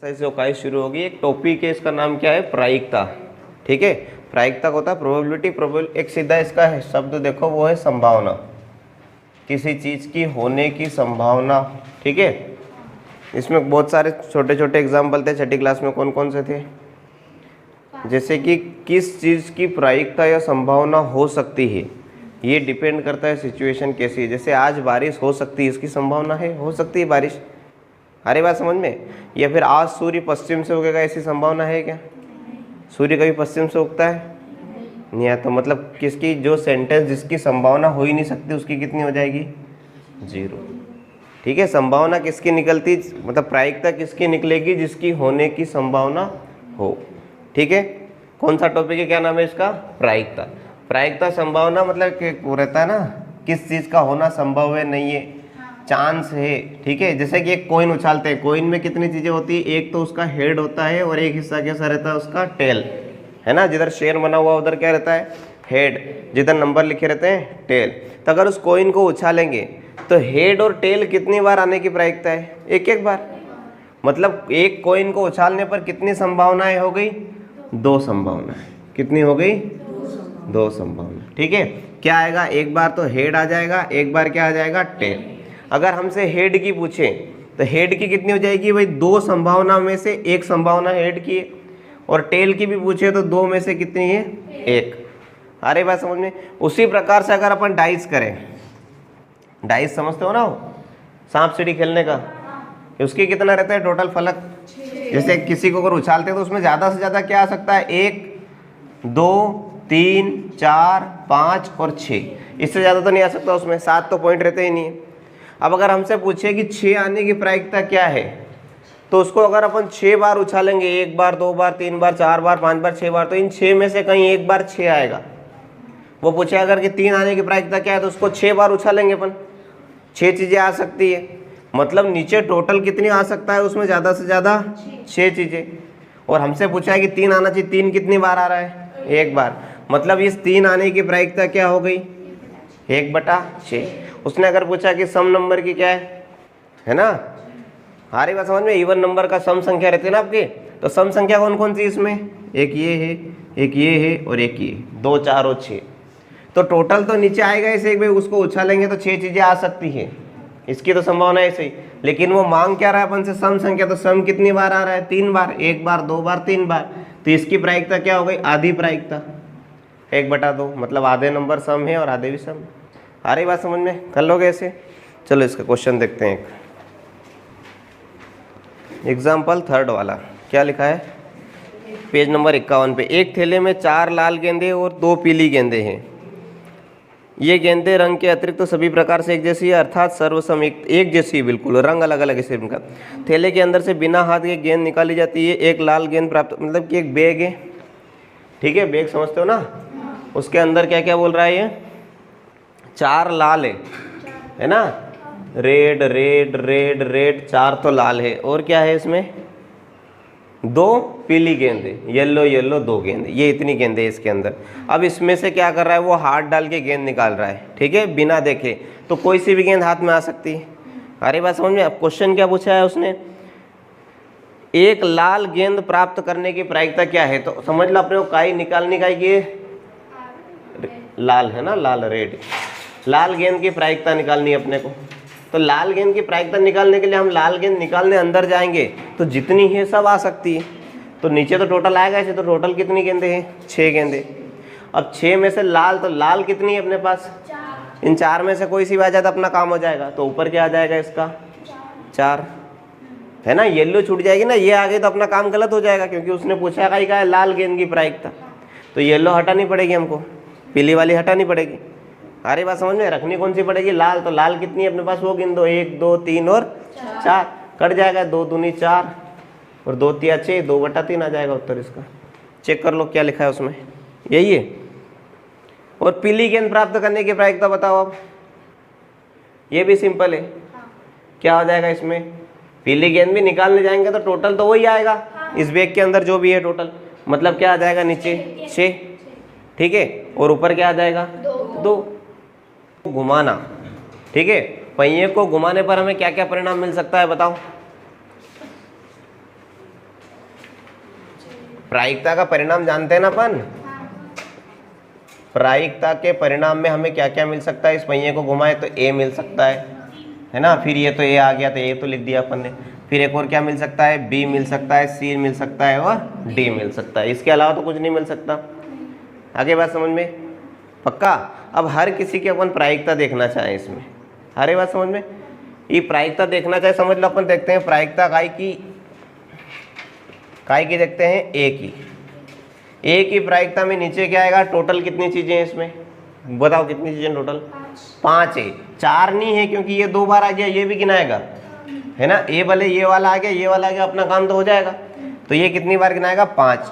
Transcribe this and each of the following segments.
से इकाई शुरू होगी। एक टॉपिक है, इसका नाम क्या है? प्रायिकता। ठीक है, प्रायिकता होता है प्रोबेबिलिटी। एक सीधा इसका है शब्द देखो, वो है संभावना, किसी चीज की होने की संभावना। ठीक है, इसमें बहुत सारे छोटे छोटे एग्जाम्पल थे छठी क्लास में। कौन कौन से थे? जैसे कि किस चीज की प्रायिकता या संभावना हो सकती है, ये डिपेंड करता है सिचुएशन कैसी है। जैसे आज बारिश हो सकती है, इसकी संभावना है, हो सकती है बारिश। अरे बात समझ में? या फिर आज सूर्य पश्चिम से उगेगा, ऐसी संभावना है क्या? सूर्य कभी पश्चिम से उगता है? नहीं है। तो मतलब किसकी, जो सेंटेंस जिसकी संभावना हो ही नहीं सकती, उसकी कितनी हो जाएगी? 0। ठीक है, संभावना किसकी निकलती, मतलब प्रायिकता किसकी निकलेगी? जिसकी होने की संभावना हो। ठीक है, कौन सा टॉपिक है, क्या नाम है इसका? प्रायिकता। प्रायिकता संभावना मतलब वो रहता है ना, किस चीज़ का होना संभव है, नहीं है, चांस है। ठीक है, जैसे कि एक कॉइन उछालते हैं, कॉइन में कितनी चीज़ें होती है? एक तो उसका हेड होता है और एक हिस्सा कैसा रहता है उसका? टेल, है ना। जिधर शेर बना हुआ उधर क्या रहता है? हेड। जिधर नंबर लिखे रहते हैं? टेल। तो अगर उस कॉइन को उछालेंगे तो हेड और टेल कितनी बार आने की प्रायिकता है? एक एक बार। मतलब एक कॉइन को उछालने पर कितनी संभावनाएं हो गई? 2 संभावनाएं। कितनी हो गई? 2 संभावना। ठीक है, क्या आएगा? एक बार तो हेड आ जाएगा, एक बार क्या आ जाएगा? टेल। अगर हमसे हेड की पूछे तो हेड की कितनी हो जाएगी भाई? 2 संभावना में से 1 संभावना हेड की है। और टेल की भी पूछे तो 2 में से कितनी है? 1। अरे बात समझ में? उसी प्रकार से अगर अपन डाइस करें, डाइस समझते हो ना, सांप सीढ़ी खेलने का, उसकी कितना रहता है टोटल फलक? जैसे किसी को अगर उछालते हैं तो उसमें ज़्यादा से ज़्यादा क्या आ सकता है? 1, 2, 3, 4, 5 और 6। इससे ज़्यादा तो नहीं आ सकता उसमें, 7 तो पॉइंट रहते ही नहीं है। अब अगर हमसे पूछे कि 6 आने की प्रायिकता क्या है, तो उसको अगर अपन 6 बार उछालेंगे, 1 बार, 2 बार, 3 बार, 4 बार, 5 बार, 6 बार, तो इन 6 में से कहीं एक बार 6 आएगा। वो पूछे अगर कि 3 आने की प्रायिकता क्या है, तो उसको 6 बार उछालेंगे अपन, 6 चीज़ें आ सकती है। मतलब नीचे टोटल कितनी आ सकता है उसमें? ज़्यादा से ज़्यादा 6 चीज़ें। और हमसे पूछा है कि 3 आना चाहिए, 3 कितनी बार आ रहा है? 1 बार। मतलब इस 3 आने की प्रायिकता क्या हो गई? 1/6। उसने अगर पूछा कि सम नंबर की क्या है ना, हारी बात समझ में? इवन नंबर का सम संख्या रहती है ना आपकी, तो सम संख्या कौन कौन सी इसमें? एक ये है, एक ये है और एक ये, 2, 4 और 6। तो टोटल तो नीचे आएगा इसे, एक भाई उसको उछालेंगे तो 6 चीज़ें आ सकती है, इसकी तो संभावना है सही। लेकिन वो मांग क्या रहा है अपन से? सम संख्या। तो सम कितनी बार आ रहा है? 3 बार, 1 बार, 2 बार, 3 बार। तो इसकी प्रायिकता क्या हो गई? आधी प्रायिकता, 1/2। मतलब आधे नंबर सम है और आधे भी सम। आ रही बात समझ में? कर लोगे ऐसे? चलो इसका क्वेश्चन देखते हैं। एक एग्जाम्पल 3rd वाला क्या लिखा है? पेज नंबर 51 पे। एक थैले में 4 लाल गेंदे और 2 पीली गेंदे हैं। ये गेंदे रंग के अतिरिक्त तो सभी प्रकार से एक जैसी है, अर्थात सर्वसम एक जैसी है, बिल्कुल रंग अलग अलग है इनका। थैले के अंदर से बिना हाथ के गेंद निकाली जाती है। एक लाल गेंद प्राप्त, मतलब कि एक बैग है। ठीक है, बैग समझते हो ना? उसके अंदर क्या क्या बोल रहा है ये? 4 लाल है ना, रेड रेड रेड रेड, 4 तो लाल है। और क्या है इसमें? 2 पीली गेंदे, येलो येलो 2 गेंदे। ये इतनी गेंदे है इसके अंदर। अब इसमें से क्या कर रहा है वो? हाथ डाल के गेंद निकाल रहा है। ठीक है, बिना देखे। तो कोई सी भी गेंद हाथ में आ सकती है। अरे बात समझ में? अब क्वेश्चन क्या पूछा है उसने? एक लाल गेंद प्राप्त करने की प्रायिकता क्या है? तो समझ लो अपने को काई निकालने का, ये लाल है ना, लाल रेड, लाल गेंद की प्रायिकता निकालनी है अपने को। तो लाल गेंद की प्रायिकता निकालने के लिए हम लाल गेंद निकालने अंदर जाएंगे तो जितनी है सब आ सकती है। तो नीचे तो टोटल आएगा ऐसे। तो टोटल कितनी गेंदे हैं? 6 गेंदे। अब 6 में से लाल, तो लाल कितनी है अपने पास? 4। इन 4 में से कोई सी आ जाए तो अपना काम हो जाएगा। तो ऊपर क्या आ जाएगा इसका? 4, है ना। येलो छूट जाएगी ना, ये आ गई तो अपना काम गलत हो जाएगा, क्योंकि उसने पूछा का है लाल गेंद की प्रायिकता। तो येलो हटानी पड़ेगी हमको, पीली वाली हटानी पड़ेगी। अरे बात समझ में? रखनी कौन सी पड़ेगी? लाल। तो लाल कितनी है अपने पास? वो गिन दो, 1, 2, 3 और 4। कट जाएगा, 2 दूनी 4 और 2 तिया 6, 2/3 आ जाएगा उत्तर इसका। चेक कर लो क्या लिखा है उसमें, यही है। और पीली गेंद प्राप्त करने की प्रायिकता बताओ अब। ये भी सिंपल है। क्या हो जाएगा इसमें? पीली गेंद भी निकालने जाएंगे तो टोटल तो वही आएगा इस बैग के अंदर जो भी है टोटल। मतलब क्या आ जाएगा? नीचे 6, ठीक है, और ऊपर क्या आ जाएगा? 2। घुमाना। ठीक है, पहिए को घुमाने पर हमें क्या क्या परिणाम मिल सकता है बताओ? प्रायिकता का परिणाम जानते हैं ना अपन। प्रायिकता के परिणाम में हमें क्या क्या मिल सकता है, इस पहिए को घुमाए तो ए मिल सकता है ना। फिर ये तो ए आ गया तो ए तो लिख दिया अपन ने। फिर एक और क्या मिल सकता है, बी मिल सकता है, सी मिल सकता है और डी मिल सकता है। इसके अलावा तो कुछ नहीं मिल सकता। आगे बात समझ में पक्का। अब हर किसी की अपन प्रायिकता देखना चाहें इसमें, हर बात समझ में, ये प्रायिकता देखना चाहे समझ लो। अपन देखते हैं प्रायिकता काय की देखते हैं, ए की प्रायिकता में नीचे क्या आएगा, टोटल कितनी चीजें हैं इसमें बताओ, कितनी चीजें टोटल 5 है। 4 नहीं है क्योंकि ये 2 बार आ गया, ये भी गिनाएगा है ना। ए भले ये वाला आ गया, ये वाला आ गया, अपना काम तो हो जाएगा। तो ये कितनी बार गिनाएगा, 5।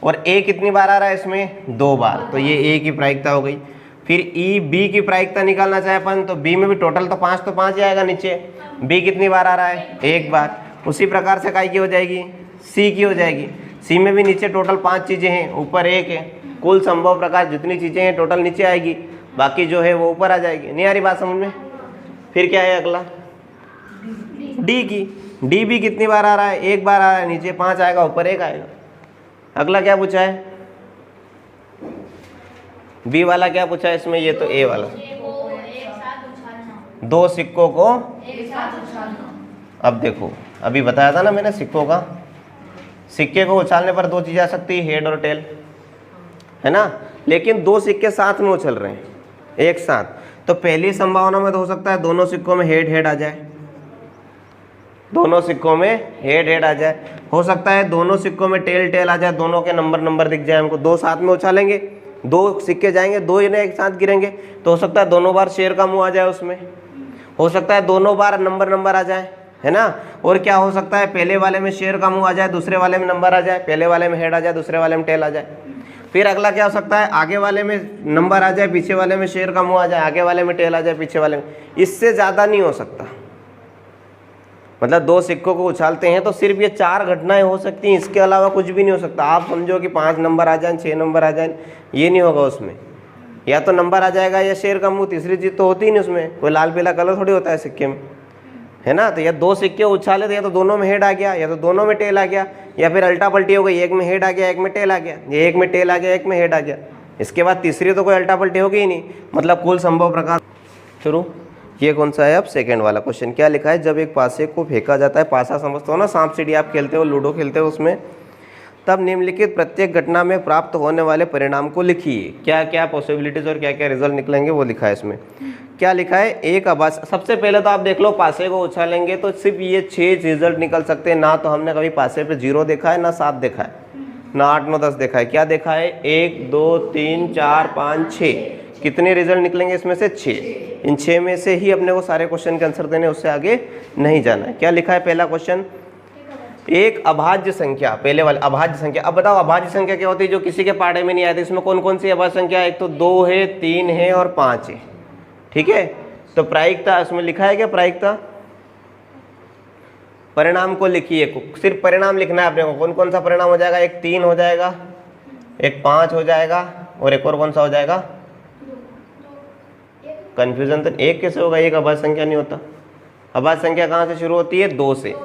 और ए कितनी बार आ रहा है इसमें, 2 बार, तो ये ए की प्रायिकता हो गई। फिर ई बी की प्रायिकता निकालना चाहे अपन तो बी में भी टोटल तो 5 ही आएगा नीचे। बी कितनी बार आ रहा है, 1 बार। उसी प्रकार से काय की हो जाएगी, सी की हो जाएगी। सी में भी नीचे टोटल 5 चीजें हैं, ऊपर 1 है। कुल संभव प्रकार जितनी चीजें हैं टोटल नीचे आएगी, बाकी जो है वो ऊपर आ जाएगी। नहीं आ रही बात समझ में। फिर क्या है अगला, डी की। डी भी कितनी बार आ रहा है, 1 बार आ रहा है, नीचे 5 आएगा, ऊपर 1 आएगा। अगला क्या पूछा है, बी वाला क्या पूछा है इसमें, ये तो ए वाला, 2 सिक्कों को एक साथ उछालना। अब देखो अभी बताया था ना मैंने सिक्कों का, सिक्के को उछालने पर 2 चीजें आ सकती है, हेड और टेल, है ना। लेकिन 2 सिक्के साथ में उछल रहे हैं एक साथ, तो पहली संभावना में तो हो सकता है दोनों सिक्कों में हेड आ जाए, दोनों सिक्कों में हेड आ जाए। हो सकता है दोनों सिक्कों में टेल आ जाए, दोनों के नंबर दिख जाए हमको। 2 साथ में उछालेंगे, 2 सिक्के जाएंगे, 2 इन्हें एक साथ गिरेंगे, तो हो सकता है दोनों बार शेर का मुंह आ जाए उसमें। हो सकता है दोनों बार नंबर आ जाए, है ना। और क्या हो सकता है, पहले वाले में शेर का मुंह आ जाए, दूसरे वाले में नंबर आ जाए, पहले वाले में हेड आ जाए, दूसरे वाले में टेल आ जाए। फिर अगला क्या हो सकता है, आगे वाले में नंबर आ जाए, पीछे वाले में शेर का मुंह आ जाए, आगे वाले में टेल आ जाए, पीछे वाले में। इससे ज़्यादा नहीं हो सकता। मतलब 2 सिक्कों को उछालते हैं तो सिर्फ ये 4 घटनाएं हो सकती हैं, इसके अलावा कुछ भी नहीं हो सकता। आप समझो कि 5 नंबर आ जाए, 6 नंबर आ जाए, ये नहीं होगा उसमें। या तो नंबर आ जाएगा या शेर का मुंह, तीसरी चीज तो होती ही नहीं उसमें। कोई लाल पीला कलर थोड़ी होता है सिक्के में, है ना। तो या 2 सिक्के उछाले तो या तो दोनों में हेड आ गया, या तो दोनों में टेल आ गया, या फिर अल्टा पल्टी हो गई, एक में हेड आ गया, एक में टेल आ गया, ये एक में टेल आ गया, एक में हेड आ गया। इसके बाद तीसरी तो कोई अल्टा पल्टी होगी ही नहीं। मतलब कुल संभव प्रकार शुरू। ये कौन सा है, अब सेकंड वाला क्वेश्चन क्या लिखा है, जब एक पासे को फेंका जाता है, पासा समझते हो ना, सांप सीढ़ी आप खेलते हो, लूडो खेलते हो उसमें, तब निम्नलिखित प्रत्येक घटना में प्राप्त होने वाले परिणाम को लिखिए। क्या क्या पॉसिबिलिटीज और क्या क्या रिजल्ट निकलेंगे वो लिखा है इसमें। क्या लिखा है, एक आभास। सबसे पहले तो आप देख लो, पासे को उछालेंगे तो सिर्फ ये 6 रिजल्ट निकल सकते हैं। ना तो हमने कभी पासे पे 0 देखा है, ना 7 देखा है, ना 8 9 10 देखा है। क्या देखा है, 1 2 3 4 5 6। कितने रिजल्ट निकलेंगे इसमें से, 6। इन 6 में से ही अपने को सारे क्वेश्चन के आंसर देने, उससे आगे नहीं जाना है। क्या लिखा है पहला क्वेश्चन, एक अभाज्य संख्या, पहले वाले अभाज्य संख्या। अब बताओ अभाज्य संख्या क्या होती है, जो किसी के पाढ़े में नहीं आती। इसमें कौन कौन सी अभाज्य संख्या है, एक तो 2 है, 3 है और 5 है, ठीक है। तो प्रायिकता इसमें लिखा है क्या, प्रायिकता। परिणाम को लिखिए, सिर्फ परिणाम लिखना है अपने को। कौन कौन सा परिणाम हो जाएगा, एक 3 हो जाएगा, एक 5 हो जाएगा, और एक और कौन सा हो जाएगा, कंफ्यूजन तो एक कैसे होगा, एक अभाज्य संख्या नहीं होता। अभाज्य संख्या कहाँ से शुरू होती है, 2 से।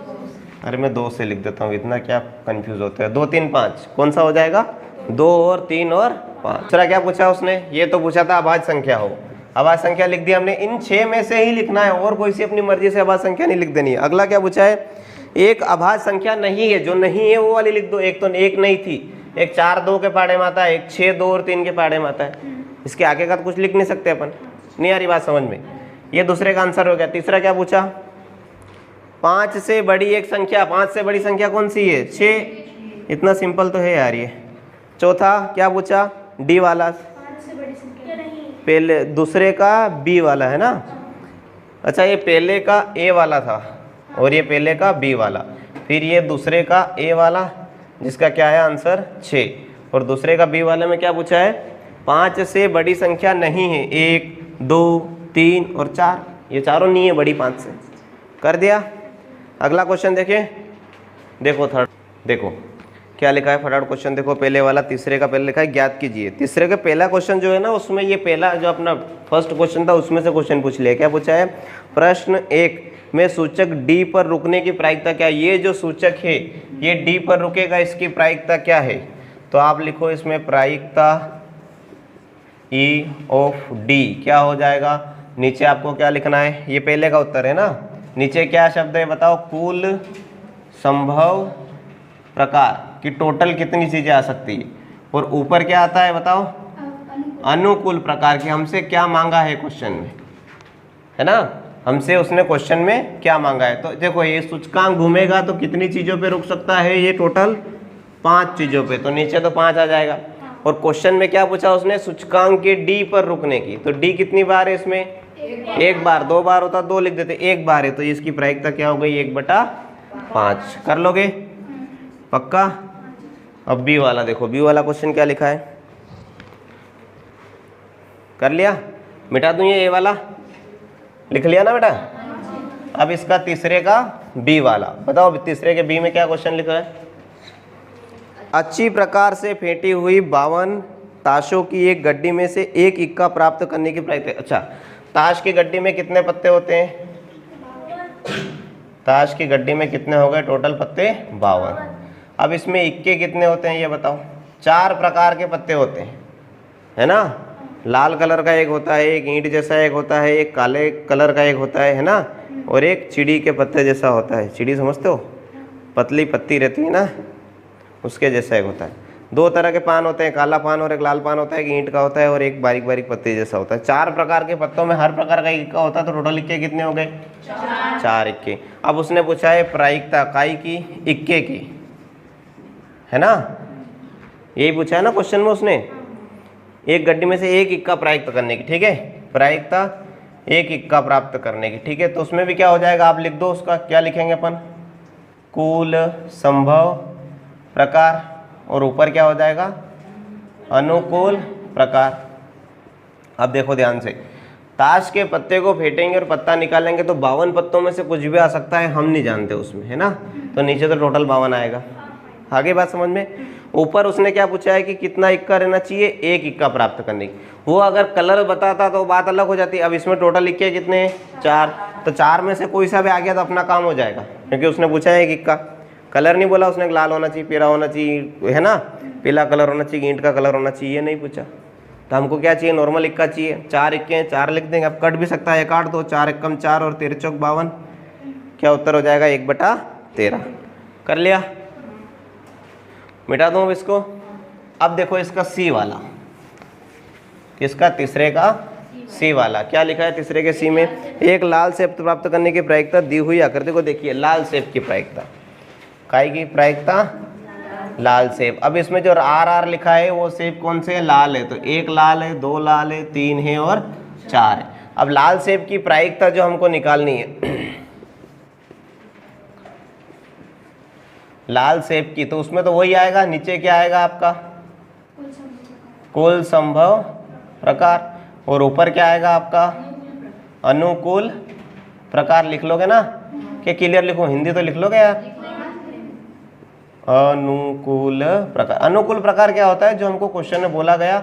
अरे मैं 2 से लिख देता हूँ, इतना क्या कंफ्यूज होता है। 2 3 5 कौन सा हो जाएगा, 2 और 3 और 5। दूसरा क्या पूछा उसने, ये तो पूछा था अभाज्य संख्या हो। अभाज्य संख्या लिख दिया हमने। इन 6 में से ही लिखना है, और कोई सी अपनी मर्जी से अभाज्य संख्या नहीं लिख देनी है। अगला क्या पूछा है, एक अभाज्य संख्या नहीं है, जो नहीं है वो वाली लिख दो। एक तो एक नहीं थी, एक 4 2 के पाढ़े में आता है, एक 6 2 और 3 के पाढ़े में आता है। इसके आगे का तो कुछ लिख नहीं सकते अपन। नहीं आ रही बात समझ में। ये दूसरे का आंसर हो गया। तीसरा क्या पूछा, 5 से बड़ी एक संख्या। 5 से बड़ी संख्या कौन सी है, 6। इतना सिंपल तो है यार ये। चौथा क्या पूछा, डी वाला, पहले दूसरे का बी वाला, है ना। अच्छा, ये पहले का ए वाला था और ये पहले का बी वाला, फिर ये दूसरे का ए वाला जिसका क्या है आंसर 6, और दूसरे का बी वाले में क्या पूछा है, 5 से बड़ी संख्या नहीं है। 1 2 3 और 4, ये चारों नहीं है बड़ी 5 से। कर दिया। अगला क्वेश्चन देखें, देखो थर्ड, देखो क्या लिखा है फटाफट क्वेश्चन देखो। पहले वाला, तीसरे का पहले लिखा है ज्ञात कीजिए। तीसरे का पहला क्वेश्चन जो है ना, उसमें ये पहला जो अपना फर्स्ट क्वेश्चन था उसमें से क्वेश्चन पूछ लिया। क्या पूछा है, प्रश्न 1, में सूचक डी पर रुकने की प्रायिकता क्या है? ये जो सूचक है ये डी पर रुकेगा, इसकी प्रायिकता क्या है? तो आप लिखो इसमें प्रायिकता ई ऑफ डी क्या हो जाएगा? नीचे आपको क्या लिखना है? ये पहले का उत्तर है ना। नीचे क्या शब्द है बताओ? कुल संभव प्रकार कि टोटल कितनी चीजें आ सकती है, और ऊपर क्या आता है बताओ? अनुकूल प्रकार की। हमसे क्या मांगा है क्वेश्चन में, है ना? हमसे उसने क्वेश्चन में क्या मांगा है? तो देखो ये सूचकांक घूमेगा तो कितनी चीजों पे रुक सकता है? ये टोटल 5 चीजों पे, तो नीचे तो 5 आ जाएगा। और क्वेश्चन में क्या पूछा उसने? सूचकांक के डी पर रुकने की। तो डी कितनी बार है इसमें? एक बार। 2 बार होता 2 लिख देते, 1 बार है, तो इसकी प्रायिकता क्या हो गई? 1/5। कर लोगे पक्का? अब बी वाला देखो, बी वाला क्वेश्चन क्या लिखा है? कर लिया? मिटा दूं ये वाला? लिख लिया ना बेटा? अब इसका तीसरे का बी वाला बताओ, तीसरे के बी में क्या क्वेश्चन लिखा है? अच्छी प्रकार से फेंटी हुई 52 ताशों की एक गड्डी में से एक इक्का प्राप्त करने की प्रायिकता। अच्छा, ताश की गड्डी में कितने पत्ते होते हैं? ताश की गड्डी में कितने हो गए टोटल पत्ते? 52। अब इसमें इक्के कितने होते हैं ये बताओ? 4 प्रकार के पत्ते होते हैं, है ना? लाल कलर का एक होता है, एक ईंट जैसा एक होता है, एक काले कलर का एक होता है ना? और एक चिड़ी के पत्ते जैसा होता है। चिड़ी समझते हो? पतली पत्ती रहती है ना, उसके जैसा एक होता है। 2 तरह के पान होते हैं, काला पान और एक लाल पान होता है, एक ईंट का होता है और एक बारीक बारीक पत्ते जैसा होता है। 4 प्रकार के पत्तों में हर प्रकार का इक्का होता है, तो टोटल इक्के कितने हो गए? 4 इक्के। अब उसने पूछा है प्रायिकता काई की? इक्के की, है ना? यही पूछा है ना क्वेश्चन में उसने। एक गड्डी में से एक इक्का प्राप्त करने की, ठीक है? प्रायिकता एक इक्का प्राप्त करने की, ठीक है? तो उसमें भी क्या हो जाएगा? आप लिख दो उसका, क्या लिखेंगे अपन? कुल संभव प्रकार, और ऊपर क्या हो जाएगा? अनुकूल प्रकार। अब देखो ध्यान से, ताश के पत्ते को फेंटेंगे और पत्ता निकालेंगे तो 52 पत्तों में से कुछ भी आ सकता है, हम नहीं जानते उसमें, है ना? तो नीचे तो टोटल 52 आएगा। आगे बात समझ में? ऊपर उसने क्या पूछा है कि कितना इक्का रहना चाहिए? एक इक्का प्राप्त करने की। वो अगर कलर बताता तो बात अलग हो जाती। अब इसमें टोटल इक्के कितने हैं? 4। तो 4 में से कोई सा भी आ गया तो अपना काम हो जाएगा, क्योंकि उसने पूछा है एक इक्का। कलर नहीं बोला उसने, लाल होना चाहिए, पीला होना चाहिए, है ना? पीला कलर होना चाहिए, ईंट का कलर होना चाहिए, ये नहीं पूछा। तो हमको क्या चाहिए? नॉर्मल इक्का चाहिए। 4 इक्के हैं, 4 लिख देंगे। अब कट भी सकता है, काट दो। 4 एकम 4 और 13 चौक 52। क्या उत्तर हो जाएगा? 1/13। कर लिया? मिटा दूँ इसको। अब देखो इसका सी वाला, किसका? तीसरे का सी वाला। क्या लिखा है तीसरे के सी में? एक लाल सेब प्राप्त करने की प्रायिकता दी हुई आकृति को देखिए। लाल सेब की प्रायिकता, काय की प्रायिकता? लाल सेब। अब इसमें जो आर लिखा है वो सेब कौन से है? लाल है। तो 1 लाल है, 2 लाल है, 3 है और 4 है। अब लाल सेब की प्रायिकता जो हमको निकालनी है लाल सेब की, तो उसमें तो वही आएगा। नीचे क्या आएगा आपका? कुल संभव प्रकार, और ऊपर क्या आएगा आपका? अनुकूल प्रकार। लिख लोगे ना? क्या क्लियर लिखो? हिंदी तो लिख लोगे यार। अनुकूल प्रकार। अनुकूल प्रकार क्या होता है? जो हमको क्वेश्चन में बोला गया।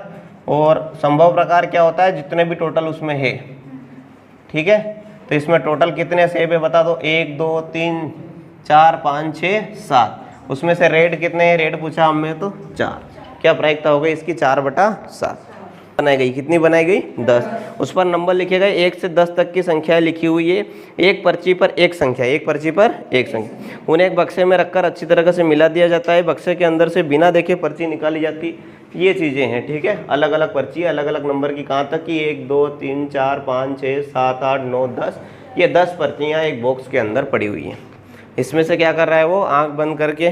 और संभव प्रकार क्या होता है? जितने भी टोटल उसमें है, ठीक है? तो इसमें टोटल कितने सेब है बता दो? 1 2 3 4 5 6 7। उसमें से रेड कितने हैं? रेड पूछा हमने तो 4। क्या प्रायिकता हो गई इसकी? 4/7 बनाई गई। कितनी बनाई गई? 10। उस पर नंबर लिखे गए 1 से 10 तक की संख्या लिखी हुई है। एक पर्ची पर एक संख्या, एक पर्ची पर एक संख्या। उन्हें एक बक्से में रखकर अच्छी तरह से मिला दिया जाता है। बक्से के अंदर से बिना देखे पर्ची निकाली जाती। ये चीज़ें हैं, ठीक है? अलग अलग पर्ची, अलग अलग नंबर की। कहाँ तक की? 1 2 3 4 5 6 7 8 9 10। ये 10 पर्चियाँ एक बॉक्स के अंदर पड़ी हुई हैं। इसमें से क्या कर रहा है वो? आँख बंद करके,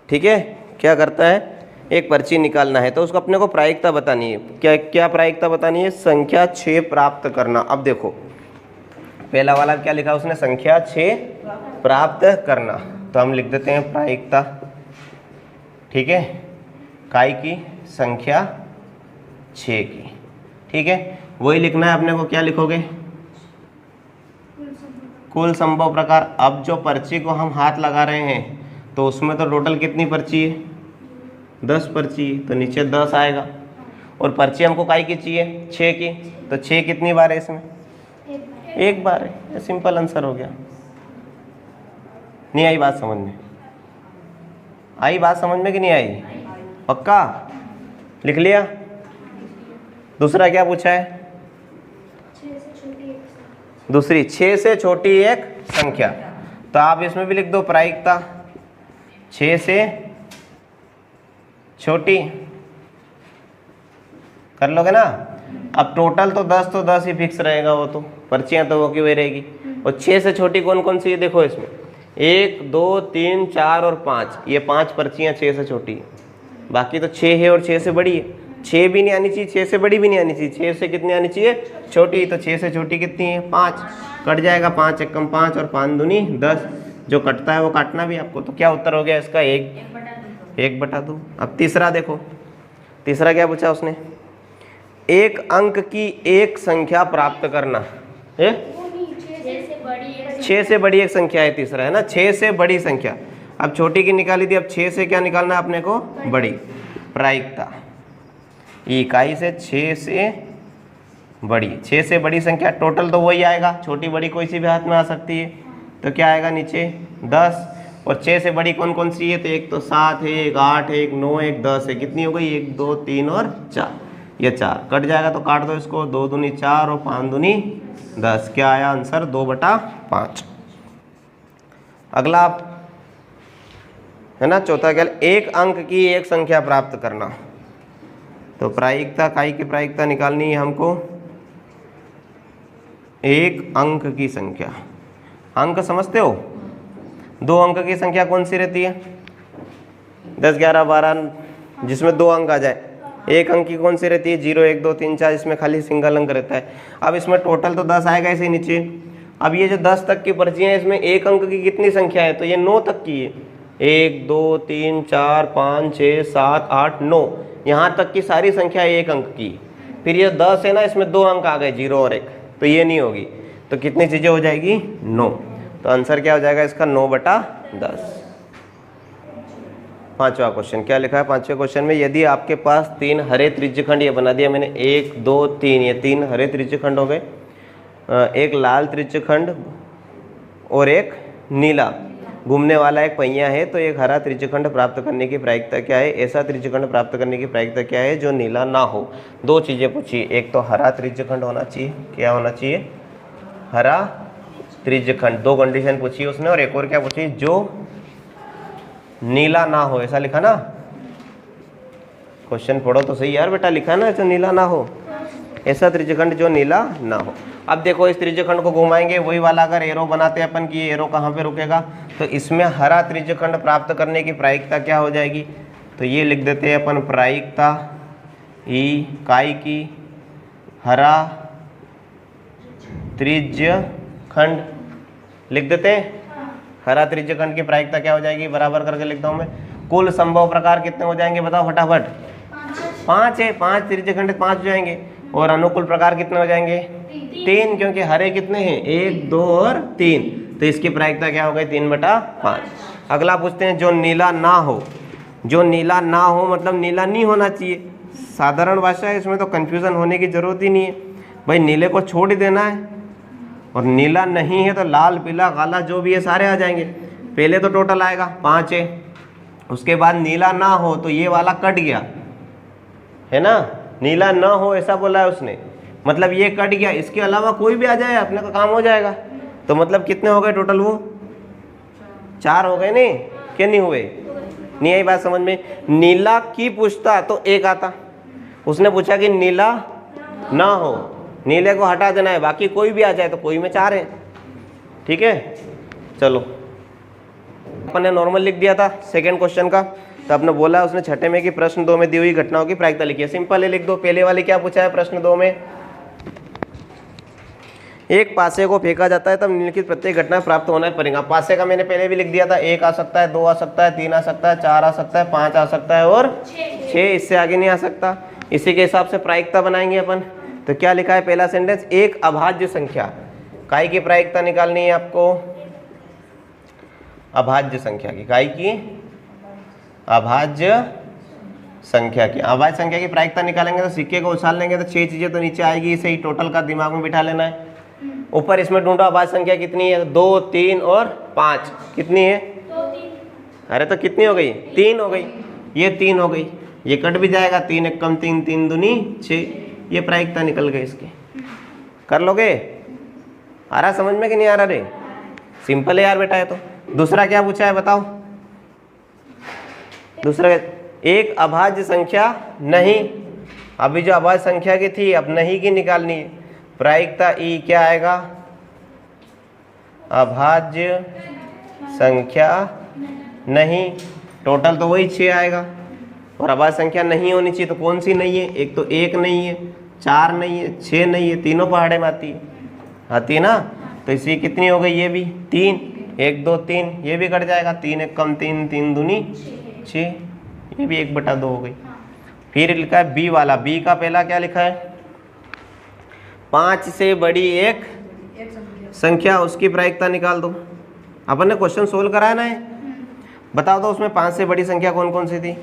ठीक है, क्या करता है? एक पर्ची निकालना है। तो उसको अपने को प्रायिकता बतानी है। क्या क्या प्रायिकता बतानी है? संख्या 6 प्राप्त करना। अब देखो पहला वाला क्या लिखा उसने? संख्या 6 प्राप्त करना। तो हम लिख देते हैं प्रायिकता, ठीक है, काय की? संख्या 6 की, ठीक है? वही लिखना है अपने को। क्या लिखोगे? कुल संभव प्रकार। अब जो पर्ची को हम हाथ लगा रहे हैं तो उसमें तो टोटल कितनी पर्ची है? 10 पर्ची है, तो नीचे 10 आएगा। और पर्ची हमको काय की चाहिए? 6 की। तो 6 कितनी बार है इसमें? एक बार है, सिंपल आंसर हो गया। नहीं आई बात समझ में? आई बात समझ में कि नहीं आई? पक्का लिख लिया? दूसरा क्या पूछा है? दूसरी 6 से छोटी एक संख्या, तो आप इसमें भी लिख दो प्रायिकता 6 से छोटी, कर लोगे ना? अब टोटल तो 10 तो 10 ही फिक्स रहेगा, वो तो पर्चियां तो वो की वही रहेगी। और 6 से छोटी कौन कौन सी है देखो इसमें, 1 2 3 4 और 5, ये 5 पर्चियां 6 से छोटी है। बाकी तो 6 है और 6 से बड़ी है। 6 भी नहीं आनी चाहिए, 6 से बड़ी भी नहीं आनी चाहिए। 6 से कितनी आनी चाहिए? छोटी। तो 6 से छोटी कितनी है? 5। कट जाएगा 5 एकम 5 और 5 दूनी 10। जो कटता है वो काटना भी आपको। तो क्या उत्तर हो गया इसका? 1/2। अब तीसरा देखो, तीसरा क्या पूछा उसने? एक अंक की एक संख्या प्राप्त करना है। 6 से बड़ी एक संख्या है तीसरा, है ना? 6 से बड़ी संख्या। अब छोटी की निकाली थी, अब 6 से क्या निकालना है अपने को? बड़ी। प्रायिकता इकाई से 6 से बड़ी, 6 से बड़ी संख्या, टोटल तो वही आएगा, छोटी बड़ी कोई सी भी हाथ में आ सकती है। तो क्या आएगा नीचे? 10। और 6 से बड़ी कौन कौन सी है? तो एक तो 7 है, एक 8 है, एक 9 है, एक 10 है। कितनी हो गई? 1 2 3 और 4। ये 4 कट जाएगा तो काट दो इसको, 2 दूनी 4 और 5 दूनी 10। क्या आया आंसर? 2/5। अगला आप है ना, चौथा क्या? एक अंक की एक संख्या प्राप्त करना। तो प्रायिकता, काई की प्रायिकता निकालनी है हमको। एक अंक की संख्या, अंक समझते हो? 2 अंक की संख्या कौन सी रहती है? 10 11 12, जिसमें 2 अंक आ जाए। एक अंक की कौन सी रहती है? 0 1 2 3 4, इसमें खाली सिंगल अंक रहता है। अब इसमें टोटल तो 10 आएगा इसे नीचे। अब ये जो 10 तक की पर्चियाँ हैं, इसमें एक अंक की कितनी संख्या है? तो ये 9 तक की है। 1 2 3 4 5 6 7 8 9, यहाँ तक की सारी संख्या एक अंक की। फिर ये 10 है ना, इसमें 2 अंक आ गए, 0 और 1, तो ये नहीं होगी। तो कितनी चीज़ें हो जाएगी? 9। तो आंसर क्या हो जाएगा इसका? 9/10। पांचवा क्वेश्चन क्या लिखा है? पांचवें क्वेश्चन में, यदि आपके पास 3 हरे त्रिज्यखंड, ये बना दिया मैंने, 1 2 3, ये 3 हरे त्रिज्यखंड हो गए, एक लाल त्रिज्यखंड और एक नीला घूमने वाला एक पहिया है, तो एक हरा त्रिज्यखंड प्राप्त करने की प्रायिकता क्या है? ऐसा त्रिज्यखंड प्राप्त करने की प्रायिकता क्या है जो नीला ना हो? 2 चीज़ें पूछी, एक तो हरा त्रिज्यखंड होना चाहिए। क्या होना चाहिए? हरा त्रिज्यखंड। 2 कंडीशन पूछी उसने, और एक और क्या पूछी? जो नीला ना हो, ऐसा लिखा ना? क्वेश्चन पढ़ो तो सही यार बेटा, लिखा ना जो नीला ना हो, ऐसा त्रिज्यखंड जो नीला ना हो। अब देखो इस त्रिज्यखंड को घुमाएंगे, वही वाला अगर एरो बनाते हैं अपन कि ये एरो कहाँ पे रुकेगा, तो इसमें हरा त्रिज्यखंड प्राप्त करने की प्रायिकता क्या हो जाएगी? तो ये लिख देते हैं अपन, प्रायिकता इकाई की हरा त्रिज्यखंड लिख देते हैं। हरा त्रिज्यखंड की प्रायिकता क्या हो जाएगी? बराबर करके लिखता हूँ मैं। कुल संभव प्रकार कितने हो जाएंगे बताओ फटाफट? 5 है, 5 त्रिज्यखंड 5 हो जाएंगे। और अनुकूल प्रकार कितने हो जाएंगे? 3, क्योंकि हरे कितने हैं? 1 2 और 3, तो इसकी प्रायिकता क्या हो गई? 3/5। अगला पूछते हैं, जो नीला ना हो। जो नीला ना हो मतलब नीला नहीं होना चाहिए, साधारण भाषा है, इसमें तो कंफ्यूजन होने की जरूरत ही नहीं है भाई, नीले को छोड़ ही देना है। और नीला नहीं है तो लाल पीला काला जो भी है सारे आ जाएंगे। पहले तो टोटल आएगा 5 है, उसके बाद नीला ना हो तो ये वाला कट गया, है ना? नीला ना हो ऐसा बोला है उसने, मतलब ये कट गया, इसके अलावा कोई भी आ जाए अपने का काम हो जाएगा। तो मतलब कितने हो गए टोटल? वो 4 हो गए नहीं? क्या नहीं हुए? नहीं आई बात समझ में? नीला की पूछता तो 1 आता, उसने पूछा कि नीला ना हो, नीले को हटा देना है, बाकी कोई भी आ जाए तो कोई में 4 है। ठीक है, चलो अपन ने नॉर्मल लिख दिया था सेकंड क्वेश्चन का, तो आपने बोला उसने छठे में कि प्रश्न 2 में दी हुई घटनाओं की प्रायिकता लिखी है। सिंपल है, लिख दो। पहले वाले क्या पूछा है प्रश्न 2 में? एक पासे को फेंका जाता है तब निम्नलिखित प्रत्येक घटना प्राप्त होना है परिणाम। पासे का मैंने पहले भी लिख दिया था, 1 आ सकता है, 2 आ सकता है, 3 आ सकता है, 4 आ सकता है, 5 आ सकता है और 6, इससे आगे नहीं आ सकता। इसी के हिसाब से प्रायिकता बनाएंगे अपन। तो क्या लिखा है पहला सेंटेंस? एक अभाज्य संख्या, काय की प्रायिकता निकालनी है आपको? अभाज्य संख्या की, काय की? अभाज्य संख्या की। अभाज्य संख्या की प्रायिकता निकालेंगे तो सिक्के को उछाल लेंगे तो 6 चीजें तो नीचे आएगी, इसे ही टोटल का दिमाग में बिठा लेना है। ऊपर इसमें ढूंढो अभाज्य संख्या कितनी है, 2, 3 और 5, कितनी है? 2, 3। अरे तो कितनी हो गई? 3 हो गई, ये 3 हो गई, ये कट भी जाएगा, 3 एक कम 3, 3 दूनी 6, ये प्रायिकता निकल गई इसकी। कर लोगे? आ रहा समझ में कि नहीं आ रहा रे? सिंपल है यार बेटा ये तो। दूसरा क्या पूछा है बताओ? दूसरा एक अभाज्य संख्या नहीं, अभी जो अभाज्य संख्या की थी अब नहीं की निकालनी है। प्रायिकता ई क्या आएगा? अभाज्य संख्या नहीं, टोटल तो वही 6 आएगा, और अभाज्य संख्या नहीं होनी चाहिए तो कौन सी नहीं है? एक तो 1 नहीं है, 4 नहीं है, 6 नहीं है, तीनों पहाड़े में आती है ना। तो इसी कितनी हो गई? ये भी 3, 1, 2, 3, ये भी कट जाएगा, 3 एक कम 3, 3 दूनी 6, ये भी 1/2 हो गई। फिर लिखा है बी वाला, बी का पहला क्या लिखा है? 5 से बड़ी एक संख्या, उसकी प्रायिकता निकाल दो। अपन ने क्वेश्चन सोल्व कराया ना है, बताओ तो उसमें 5 से बड़ी संख्या कौन कौन सी थी?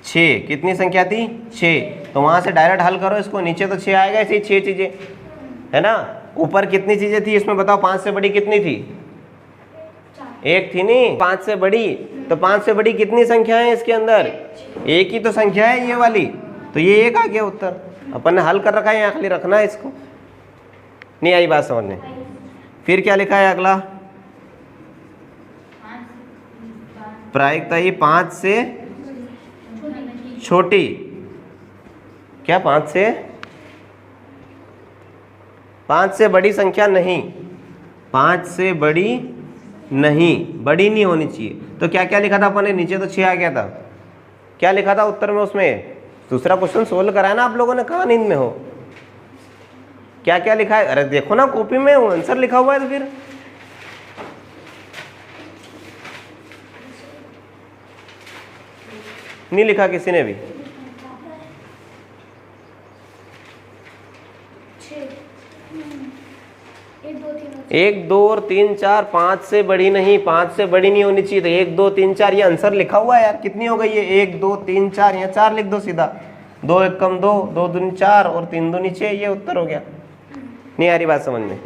6, कितनी संख्या थी? 6, तो वहां से डायरेक्ट हल करो इसको, नीचे तो 6 आएगा, ऐसे ही 6 चीजें है ना। ऊपर कितनी चीजें थी इसमें बताओ? 5 से बड़ी कितनी थी? 1 थी नहीं, 5 से बड़ी, तो 5 से बड़ी कितनी संख्या है इसके अंदर? एक ही तो संख्या है ये वाली, तो ये एक आ गया उत्तर। अपन ने हल कर रखा है, यहाँ खाली रखना है इसको। नहीं आई बात समझने? फिर क्या लिखा है अगला? प्रायिकता ही 5 से छोटी, क्या 5 से बड़ी संख्या नहीं, 5 से बड़ी नहीं, बड़ी नहीं होनी चाहिए। तो क्या क्या लिखा था अपन ने? नीचे तो 6 आ गया था, क्या लिखा था उत्तर में उसमें? दूसरा क्वेश्चन सोल्व कराया ना आप लोगों ने, कहाँ नींद में हो? क्या क्या लिखा है? अरे देखो ना कॉपी में आंसर लिखा हुआ है, तो फिर नहीं लिखा किसी ने भी? 1, 2 और 3, 4, 5 से बड़ी नहीं, 5 से बड़ी नहीं होनी चाहिए, तो 1, 2, 3, 4 ये आंसर लिखा हुआ है यार। कितनी हो गई है? 1, 2, 3, 4, यहाँ 4 लिख दो सीधा, 2 एक कम 2, 2 दूनी 4 और 3 दूनी 6, ये उत्तर हो गया। नहीं आ रही बात समझ में?